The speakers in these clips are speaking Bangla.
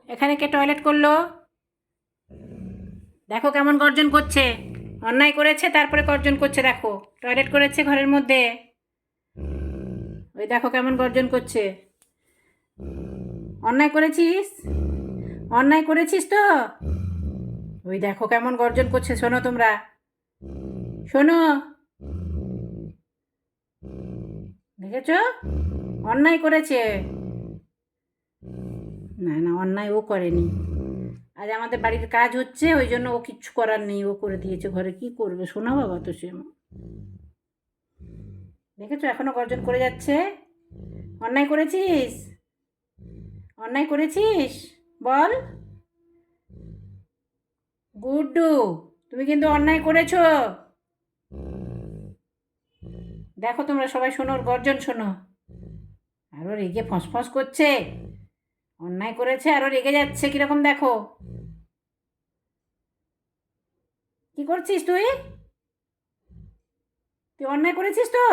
এখানে কে টয়লেট করলো? দেখো কেমন গর্জন করছে। অন্যায় করেছে তারপরে গর্জন করছে। দেখো টয়লেট করেছে ঘরের মধ্যে। ওই দেখো কেমন গর্জন করছে। অন্যায় করেছিস? অন্যায় করেছিস তো? ওই দেখো কেমন গর্জন করছে। শোনো তোমরা, শোনো, দেখেছ? অন্যায় করেছে। না না, অন্যায় ও করেনি। আজ আমাদের বাড়ির কাজ হচ্ছে, ওই জন্য ও কিচ্ছু করার নেই, ও করে দিয়েছে ঘরে। কি করবে, শোনা বাবা তো সে। দেখেছো এখনো গর্জন করে যাচ্ছে। অন্যায় করেছিস? অন্যায় করেছিস? বল। গুড্ডু, তুমি কিন্তু অন্যায় করেছো। দেখো তোমরা সবাই, শোনো ওর গর্জন, শোনো। আরও রেগে ফসফস করছে। অন্যায় করেছে আরও রেগে যাচ্ছে কিরকম, দেখো। কি করছিস তুই? তুই অন্যায় করেছিস তো?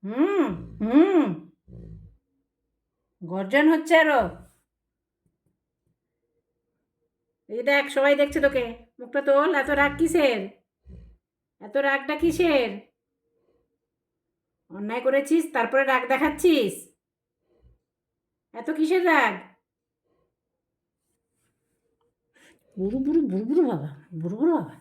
হুম, হুম, গর্জন হচ্ছে আরো। এই দেখ, সবাই দেখছে তোকে। মুখটা তোল, এত রাগ কিসের? এত রাগটা কিসের? অন্যায় করেছিস তারপরে রাগ দেখাচ্ছিস? এত কিসের রাগ? বুড়ো বুড়ো বুড়ো বুড়ো বাবা, বুড়ো বুড়ো বাবা।